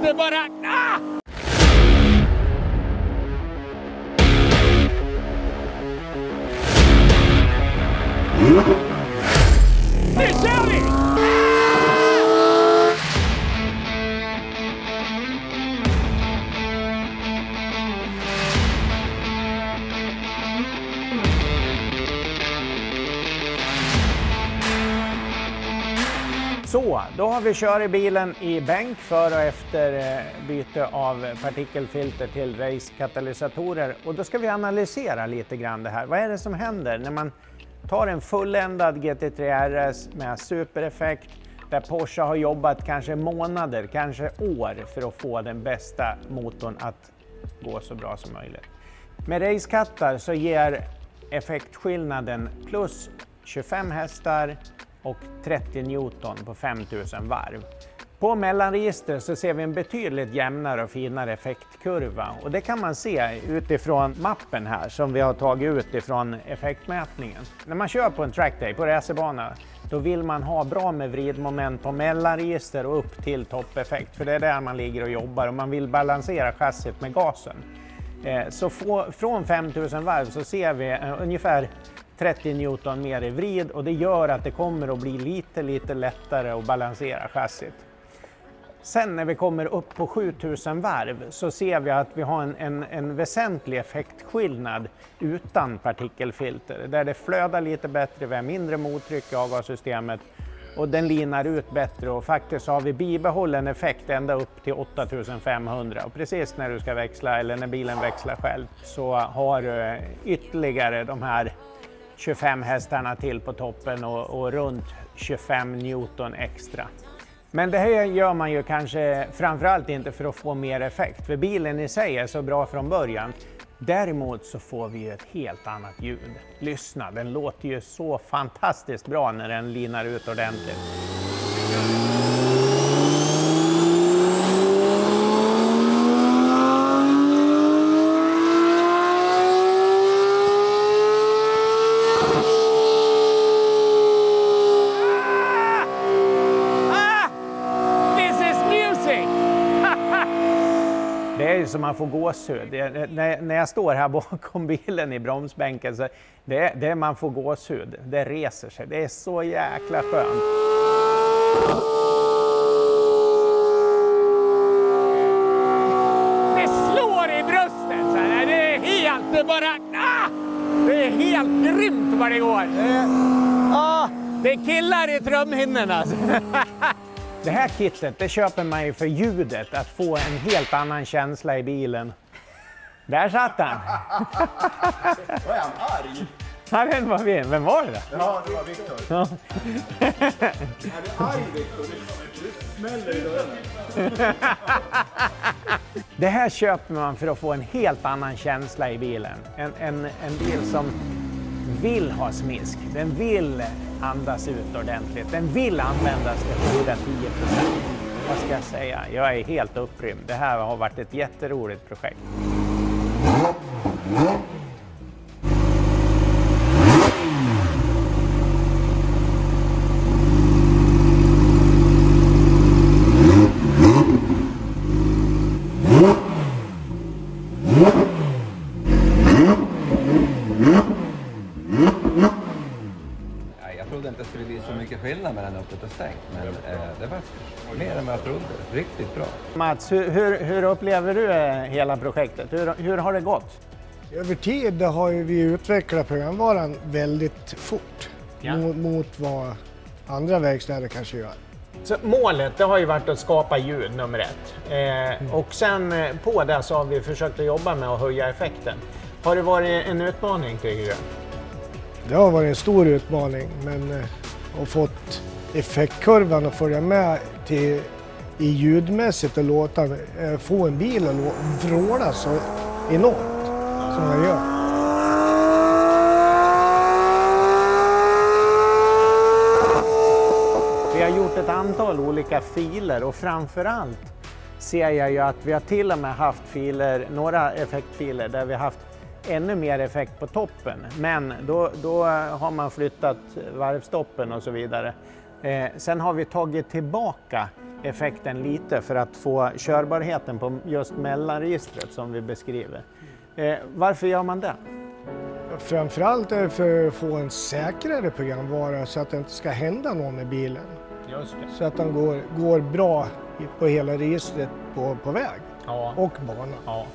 inte bara... Ah! Nu kör vi! Så, då har vi kört i bilen i bänk för och efter byte av partikelfilter till race-katalysatorer. Och då ska vi analysera lite grann det här. Vad är det som händer när man tar en fulländad GT3 RS med supereffekt där Porsche har jobbat kanske månader, kanske år för att få den bästa motorn att gå så bra som möjligt. Med racekattar så ger effektskillnaden plus 25 hästar och 30 Newton på 5000 varv. På mellanregister så ser vi en betydligt jämnare och finare effektkurva och det kan man se utifrån mappen här som vi har tagit ut ifrån effektmätningen. När man kör på en trackday på racerbana då vill man ha bra med vridmoment på mellanregister och upp till toppeffekt för det är där man ligger och jobbar och man vill balansera chassit med gasen. Så från 5000 varv så ser vi ungefär 30 Newton mer i vrid och det gör att det kommer att bli lite lättare att balansera chassit. Sen när vi kommer upp på 7000 varv så ser vi att vi har en väsentlig effektskillnad utan partikelfilter. Där det flödar lite bättre, vi har mindre mottryck i avgassystemet och den linar ut bättre och faktiskt har vi bibehållen effekt ända upp till 8500. Och precis när du ska växla eller när bilen växlar själv så har du ytterligare de här 25 hästarna till på toppen och runt 25 Newton extra. Men det här gör man ju kanske framförallt inte för att få mer effekt, för bilen i sig är så bra från början. Däremot så får vi ju ett helt annat ljud. Lyssna, den låter ju så fantastiskt bra när den linar ut ordentligt. Det är som man får gåshud. När jag står här bakom bilen i bromsbänken så det man får gåshud. Det reser sig. Det är så jäkla skönt. Det slår i bröstet. Så här. Det är helt bara... Ah! Det är helt grymt vad det går. Det är killar i trumhinnorna. Det här kittet det köper man ju för ljudet, att få en helt annan känsla i bilen. Där satt han! Vad är han arg? Ja, den var fin. Vem var det då? Ja, det var Viktor. Ja. Är du arg, Viktor? Du smäller i dörren. Det här köper man för att få en helt annan känsla i bilen. En bil som vill ha smisk, den vill andas ut ordentligt, den vill användas till 110%. Vad ska jag säga? Jag är helt upprymd. Det här har varit ett jätteroligt projekt. Jag trodde inte det skulle bli så mycket skillnad mellan öppet och stängt, men det var mer än vad jag trodde. Riktigt bra. Mats, hur upplever du hela projektet? Hur har det gått? Över tid har vi utvecklat programvaran väldigt fort mot vad andra verkstäder kanske gör. Så målet det har ju varit att skapa ljud nummer ett. Och sen på det så har vi försökt att jobba med att höja effekten. Har det varit en utmaning tycker du? Det har varit en stor utmaning, men att fått effektkurvan att följa med till i ljudmässigt och låta få en bil att vråla så enormt som man gör. Vi har gjort ett antal olika filer och framförallt ser jag ju att vi har till och med haft filer, några effektfiler där vi haft ännu mer effekt på toppen, men då har man flyttat varvstoppen och så vidare. Sen har vi tagit tillbaka effekten lite för att få körbarheten på just mellanregistret som vi beskriver. Varför gör man det? Framförallt är det för att få en säkrare programvara så att det inte ska hända något med bilen. Just det. Så att den går bra på hela registret på väg och bana. Ja.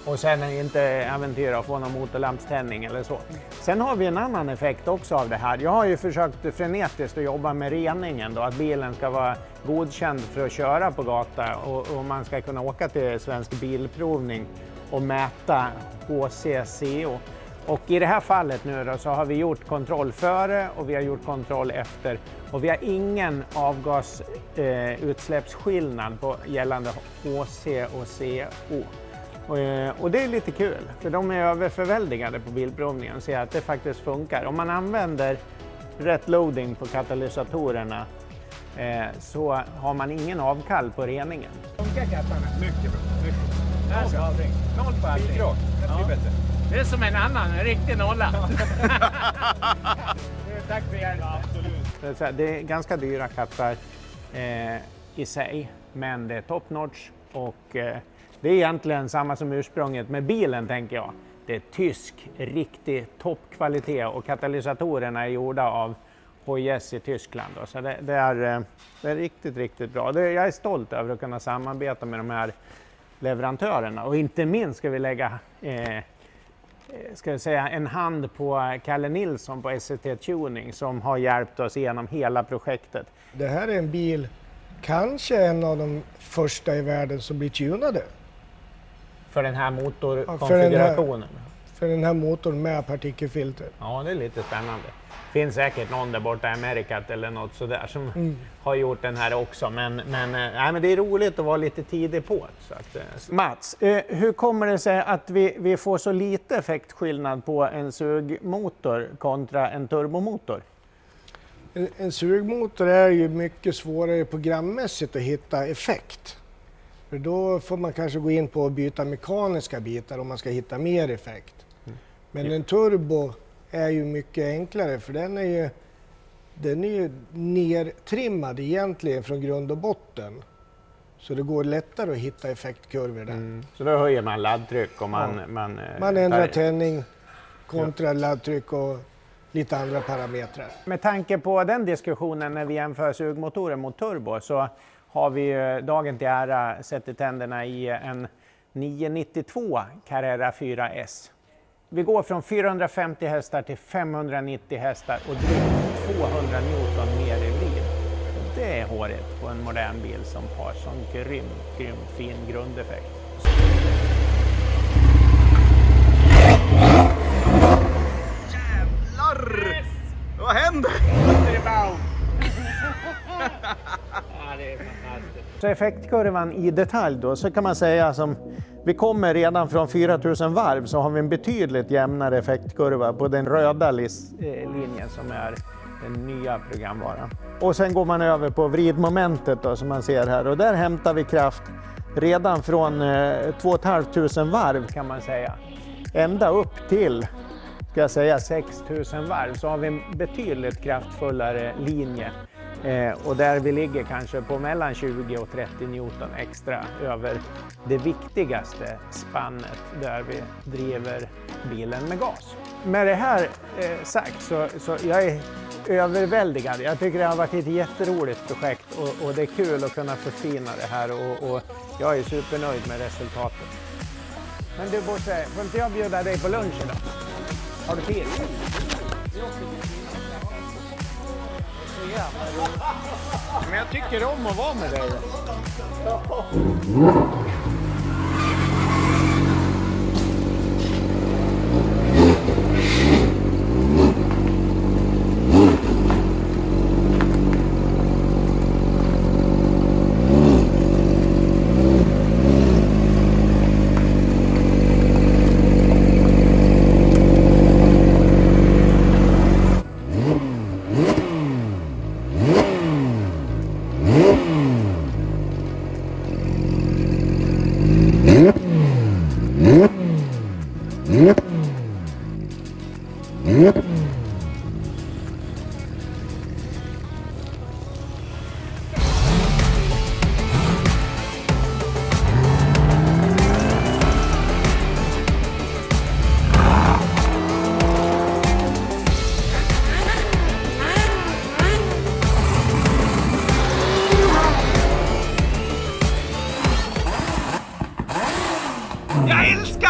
Och sen är inte äventyra att få någon motorlampständning eller så. Sen har vi en annan effekt också av det här. Jag har ju försökt frenetiskt att jobba med reningen då, att bilen ska vara godkänd för att köra på gata och man ska kunna åka till Svensk Bilprovning och mäta HCCO. Och i det här fallet nu då, så har vi gjort kontroll före och vi har gjort kontroll efter och vi har ingen avgasutsläppsskillnad på gällande HC och CO. Och det är lite kul, för de är överförväldigade på bilprovningen och ser att det faktiskt funkar. Om man använder rätt loading på katalysatorerna så har man ingen avkall på reningen. Funkar kattarna? Mycket bra. Mycket. Alltså, noll på allting. Ja. Bättre. Det är som en riktig nolla. Tack för hjälpen. Absolut. Det är ganska dyra kattar i sig, men det är top notch och det är egentligen samma som ursprunget med bilen, tänker jag. Det är tysk, riktig toppkvalitet och katalysatorerna är gjorda av HIS i Tyskland. Då. Så det är riktigt, riktigt bra. Jag är stolt över att kunna samarbeta med de här leverantörerna och inte minst ska vi lägga en hand på Kalle Nilsson på SCT Tuning som har hjälpt oss genom hela projektet. Det här är en bil, kanske en av de första i världen som blir tunade. För den här motorkonfigurationen? För den här motorn med partikelfilter. Ja, det är lite spännande. Det finns säkert någon där borta i Amerikat eller något sådär som har gjort den här också. Men det är roligt att vara lite tidig på. Så att, Mats, hur kommer det sig att vi får så lite effektskillnad på en sugmotor kontra en turbomotor? En sugmotor är ju mycket svårare programmässigt att hitta effekt. För då får man kanske gå in på att byta mekaniska bitar om man ska hitta mer effekt. Men en turbo är ju mycket enklare för den är ju nertrimmad egentligen från grund och botten. Så det går lättare att hitta effektkurvor där. Så då höjer man laddtryck och man ändrar tändning kontra laddtryck och lite andra parametrar. Med tanke på den diskussionen när vi jämför sugmotorer mot turbo så har vi dagen till ära sett i tänderna i en 992 Carrera 4S. Vi går från 450 hästar till 590 hästar och drygt 200 Newton mer i vrid. Det är håret på en modern bil som har sån grymt fin grundeffekt. Jävlar! Yes! Vad händer? Så effektkurvan i detalj då, så kan man säga som vi kommer redan från 4000 varv så har vi en betydligt jämnare effektkurva på den röda linjen som är den nya programvaran. Och sen går man över på vridmomentet då, som man ser här och där hämtar vi kraft redan från 2500 varv kan man säga. Ända upp till 6000 varv så har vi en betydligt kraftfullare linje. Och där vi ligger kanske på mellan 20 och 30 Newton extra över det viktigaste spannet där vi driver bilen med gas. Med det här sagt så jag är överväldigad. Jag tycker det har varit ett jätteroligt projekt och det är kul att kunna förfina det här och jag är supernöjd med resultatet. Men du Bosse, får inte jag bjuda dig på lunch idag? Har du tid? Men jag tycker om att vara med dig.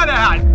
det här!